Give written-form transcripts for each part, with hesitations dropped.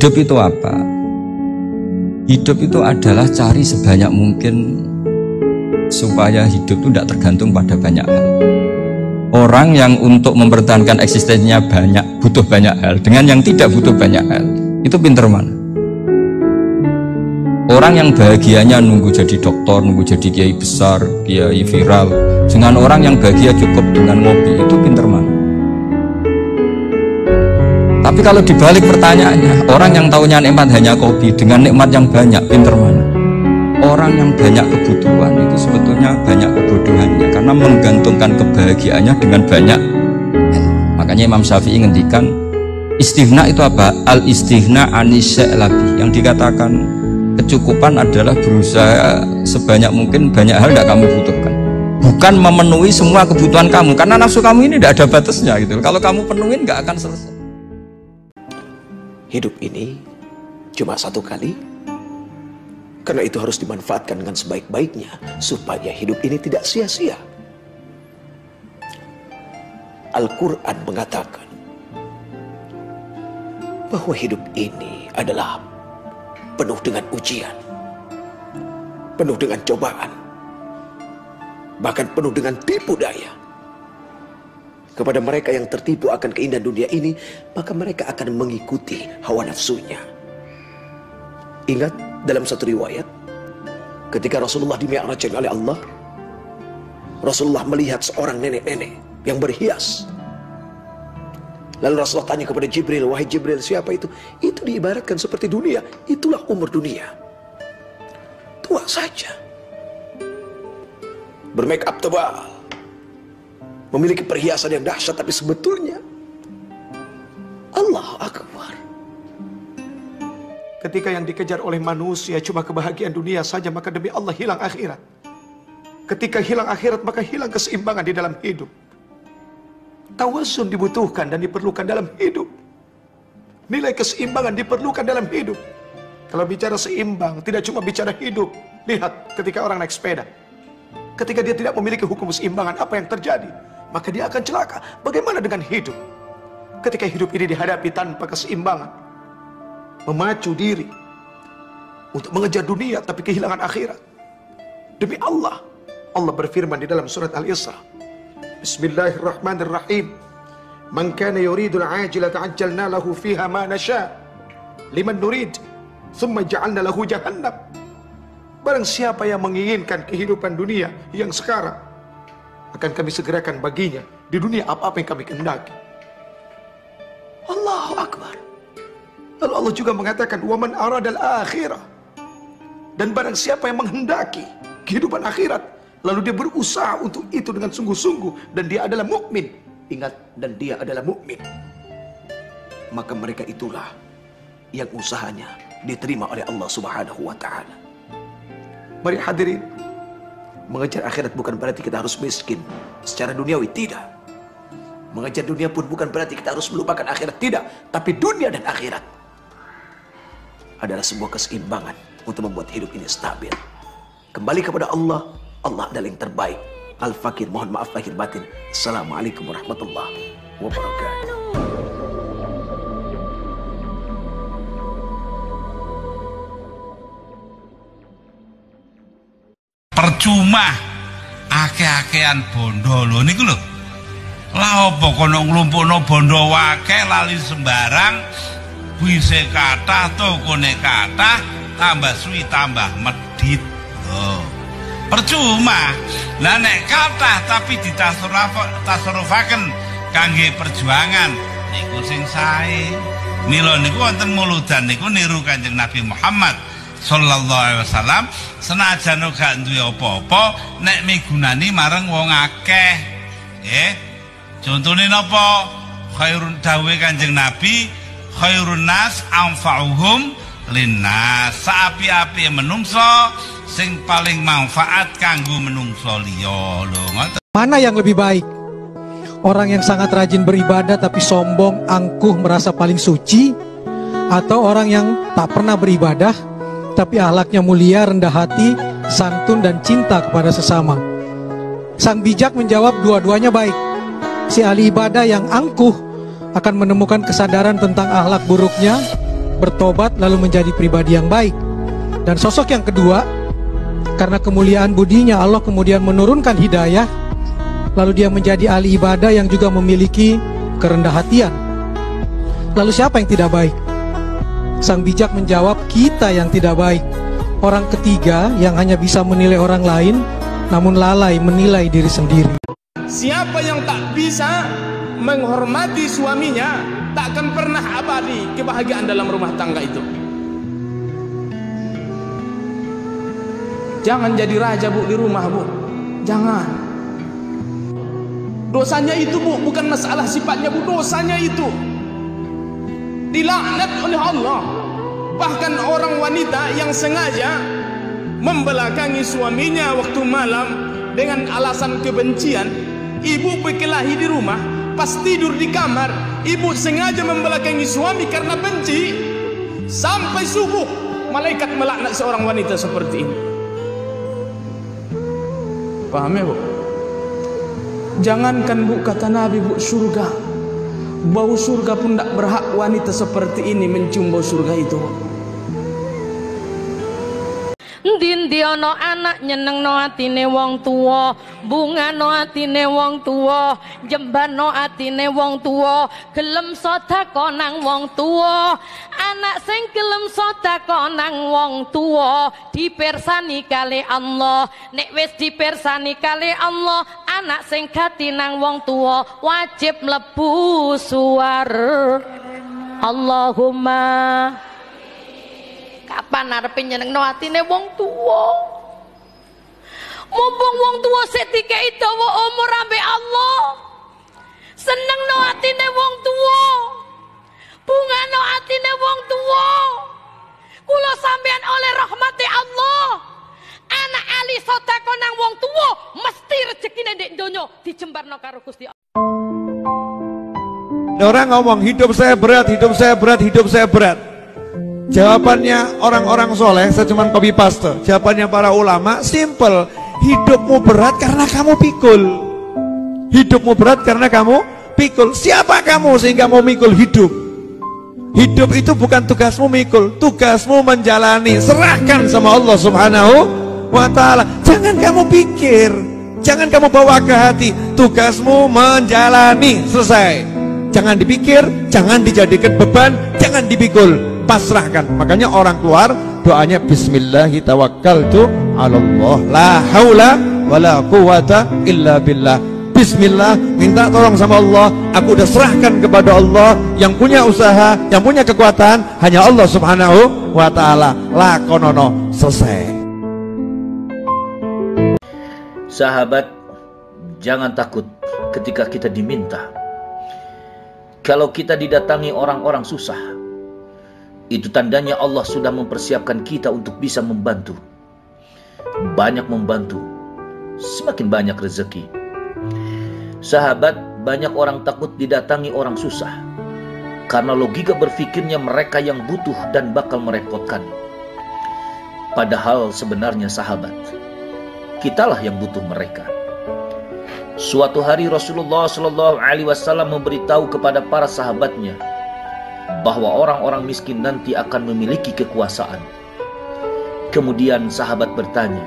Hidup itu apa? Hidup itu adalah cari sebanyak mungkin supaya hidup itu tidak tergantung pada banyak hal. Orang yang untuk mempertahankan eksistensinya banyak, butuh banyak hal, dengan yang tidak butuh banyak hal, itu pinter mana? Orang yang bahagianya nunggu jadi dokter, nunggu jadi kiai besar, kiai viral, dengan orang yang bahagia cukup dengan ngopi, itu pinter mana? Tapi kalau dibalik pertanyaannya, orang yang taunya nikmat hanya kopi dengan nikmat yang banyak, pinter mana? Orang yang banyak kebutuhan itu sebetulnya banyak kebodohannya, karena menggantungkan kebahagiaannya dengan banyak. Makanya Imam Syafi'i ngendikan, istighna itu apa? Al istighna anisya labi. Yang dikatakan kecukupan adalah berusaha sebanyak mungkin banyak hal tidak kamu butuhkan, bukan memenuhi semua kebutuhan kamu, karena nafsu kamu ini tidak ada batasnya gitu. Kalau kamu penuhin nggak akan selesai. Hidup ini cuma satu kali, karena itu harus dimanfaatkan dengan sebaik-baiknya supaya hidup ini tidak sia-sia. Al-Quran mengatakan bahwa hidup ini adalah penuh dengan ujian, penuh dengan cobaan, bahkan penuh dengan tipu daya. Kepada mereka yang tertipu akan keindahan dunia ini, maka mereka akan mengikuti hawa nafsunya. Ingat dalam satu riwayat, ketika Rasulullah dimi'rajkan oleh Allah, Rasulullah melihat seorang nenek-nenek yang berhias. Lalu Rasulullah tanya kepada Jibril, wahai Jibril, siapa itu? Itu diibaratkan seperti dunia, itulah umur dunia. Tua saja, bermake up tebal, memiliki perhiasan yang dahsyat, tapi sebetulnya Allahu Akbar. Ketika yang dikejar oleh manusia cuma kebahagiaan dunia saja, maka demi Allah hilang akhirat. Ketika hilang akhirat, maka hilang keseimbangan di dalam hidup. Tawazun dibutuhkan dan diperlukan dalam hidup. Nilai keseimbangan diperlukan dalam hidup. Kalau bicara seimbang, tidak cuma bicara hidup. Lihat ketika orang naik sepeda, ketika dia tidak memiliki hukum keseimbangan, apa yang terjadi? Maka dia akan celaka. Bagaimana dengan hidup? Ketika hidup ini dihadapi tanpa keseimbangan, memacu diri untuk mengejar dunia tapi kehilangan akhirat. Demi Allah, Allah berfirman di dalam surat Al-Isra, Bismillahirrahmanirrahim, Man kana yuridul ajila ta'ajjalna lahu fiha ma nasha liman nurid thumma ja'alna lahu jahannam. Barang siapa yang menginginkan kehidupan dunia yang sekarang, akan kami segerakan baginya di dunia apa-apa yang kami kehendaki. Allahu Akbar. Lalu Allah juga mengatakan, waman aradal akhirah, dan barang siapa yang menghendaki kehidupan akhirat, lalu dia berusaha untuk itu dengan sungguh-sungguh, dan dia adalah mukmin. Ingat, dan dia adalah mukmin, maka mereka itulah yang usahanya diterima oleh Allah Subhanahu wa Ta'ala. Mari hadirin, mengejar akhirat bukan berarti kita harus miskin secara duniawi, tidak. Mengejar dunia pun bukan berarti kita harus melupakan akhirat, tidak. Tapi dunia dan akhirat adalah sebuah keseimbangan untuk membuat hidup ini stabil. Kembali kepada Allah, Allah adalah yang terbaik. Al-Fakir, mohon maaf lahir batin. Assalamualaikum warahmatullahi wabarakatuh. Percuma akeh-akehan bondo lho niku lho. Lah apa kono nglumpukno bondo akeh lali sembarang, wise kathah tokone kathah, tambah suwi tambah medhit. Lho. Percuma. Lah nek kathah tapi ditasarrufaken kangge perjuangan niku sing sae. Mila niku wonten muludan niku niru Kanjeng Nabi Muhammad sallallahu alaihi wasallam, senajan gak duwe apa-apa nek migunani marang wong akeh. Nggih. Contone napa? Khairun dawuhe Kanjeng Nabi, khairun nas anfa'uhum linnas. Saapi-api menungso sing paling manfaat kanggo menungso liya. Lho, ngoten. Mana yang lebih baik? Orang yang sangat rajin beribadah tapi sombong, angkuh, merasa paling suci, atau orang yang tak pernah beribadah tapi akhlaknya mulia, rendah hati, santun dan cinta kepada sesama? Sang bijak menjawab dua-duanya baik. Si ahli ibadah yang angkuh akan menemukan kesadaran tentang akhlak buruknya bertobat lalu menjadi pribadi yang baik. Dan sosok yang kedua, karena kemuliaan budinya Allah kemudian menurunkan hidayah, lalu dia menjadi ahli ibadah yang juga memiliki kerendah hatian. Lalu siapa yang tidak baik? Sang bijak menjawab, kita yang tidak baik. Orang ketiga yang hanya bisa menilai orang lain, namun lalai menilai diri sendiri. Siapa yang tak bisa menghormati suaminya, tak akan pernah abadi kebahagiaan dalam rumah tangga itu. Jangan jadi raja, Bu, di rumah, Bu. Jangan. Dosanya itu, Bu, bukan masalah sifatnya, Bu. Dosanya itu dilaknat oleh Allah. Bahkan orang wanita yang sengaja membelakangi suaminya waktu malam dengan alasan kebencian, ibu berkelahi di rumah, pas tidur di kamar, ibu sengaja membelakangi suami karena benci, sampai subuh malaikat melaknat seorang wanita seperti ini. Paham ya, Bu? Jangankan, Bu, kata Nabi, Bu, surga, bau surga pun tak berhak wanita seperti ini mencium bau surga itu. Ndi ana anak nyenengno atine wong tuwa, bungano atine wong tuwa, jembano atine wong tuwa, gelem sedekah nang wong tuwa. Anak sing gelem sedekah nang wong tuwa dipirsani kali Allah. Nek wis dipirsani kali Allah, anak sing gati nang wong tuwa wajib mlebu suwarga. Allahumma. Kapan arepe nyenengno atine wong tuwa? Mumpung wong tuwa sik dikeki dawa umur ambek Allah, senengno atine wong tuwa, bungano atine wong tuwa. Kula sampean oleh rahmati Allah, anak ali sedekah nang wong tuwa mesti rezekine ndek donya dijembarno karo Gusti Allah. Orang ngomong hidup saya berat, hidup saya berat, hidup saya berat. Jawabannya orang-orang soleh, saya cuma copy paste. Jawabannya para ulama simple, hidupmu berat karena kamu pikul. Hidupmu berat karena kamu pikul. Siapa kamu sehingga mau mikul hidup? Hidup itu bukan tugasmu mikul, tugasmu menjalani. Serahkan sama Allah Subhanahu wa ta'ala. Jangan kamu pikir, jangan kamu bawa ke hati. Tugasmu menjalani, selesai. Jangan dipikir, jangan dijadikan beban, jangan dipikul. Pasrahkan. Makanya orang keluar doanya bismillahi tawakkaltu 'alallah la haula wala quwata illa billah. Bismillah, minta tolong sama Allah, aku udah serahkan kepada Allah. Yang punya usaha, yang punya kekuatan hanya Allah Subhanahu wa ta'ala. Lakonono, selesai. Sahabat, jangan takut ketika kita diminta. Kalau kita didatangi orang-orang susah, itu tandanya Allah sudah mempersiapkan kita untuk bisa membantu. Banyak membantu, semakin banyak rezeki. Sahabat, banyak orang takut didatangi orang susah karena logika berpikirnya mereka yang butuh dan bakal merepotkan. Padahal sebenarnya sahabat, kitalah yang butuh mereka. Suatu hari Rasulullah SAW memberitahu kepada para sahabatnya bahwa orang-orang miskin nanti akan memiliki kekuasaan. Kemudian sahabat bertanya,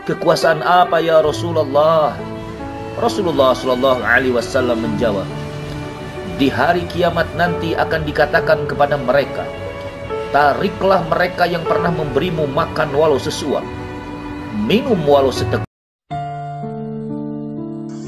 kekuasaan apa ya Rasulullah? Rasulullah SAW menjawab, di hari kiamat nanti akan dikatakan kepada mereka, tariklah mereka yang pernah memberimu makan walau sesuap, minum walau seteguk.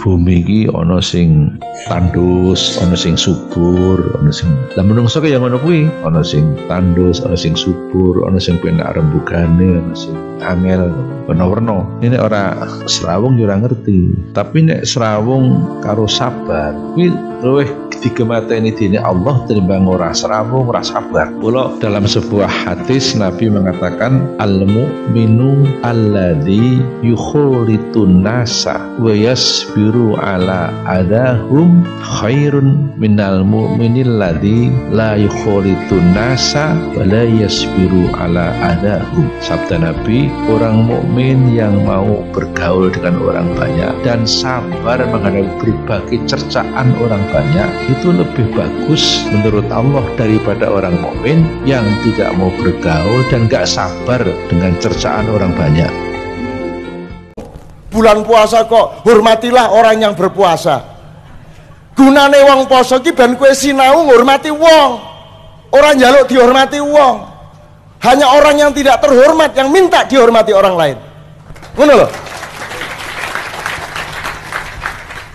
Bumi iki ana sing tandus, ana sing subur, ana sing lan menungso kaya ngono kuwi, ana sing tandus, ana sing subur, ana sing penak rembugane, ana sing angel warna-warna. Ini ora serawung yo ora ngerti, tapi nek serawung karo sabar kuwi luwih digemateni dene Allah tinimbang ora serawung, ora sabar. Kula dalam sebuah hadis Nabi mengatakan al-mu'minu alladzi yukhalitun nasa wa yasbiru yasbiru ala adahum khairun minal mu'minil ladzi la yukhalitun nasa wa la yasbiru ala adahum. Sabda Nabi, orang mukmin yang mau bergaul dengan orang banyak dan sabar menghadapi berbagai cercaan orang banyak itu lebih bagus menurut Allah daripada orang mukmin yang tidak mau bergaul dan gak sabar dengan cercaan orang banyak. Bulan puasa kok, hormatilah orang yang berpuasa. Gunane wong poso ki ben kowe sinau ngurmati wong. Orang njaluk dihormati wong. Hanya orang yang tidak terhormat yang minta dihormati orang lain. Ngono lho.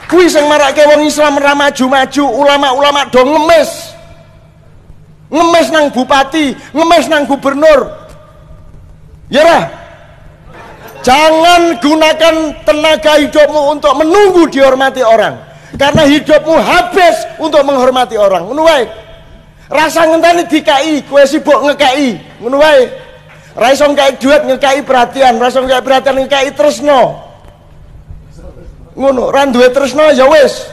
Kuwi sing marake wong Islam ora maju-maju, ulama-ulama do ngemis. Ngemis nang bupati, ngemis nang gubernur. Ya lah. Jangan gunakan tenaga hidupmu untuk menunggu dihormati orang, karena hidupmu habis untuk menghormati orang. Ngono wae. Rasa ngenteni dikai, kowe sibuk ngekai. Ngono wae. Ra iso ngkai duit ngekai perhatian, ra iso ngkai perhatian ngekai tresno. Ngono, ra duwe tresno ya wis.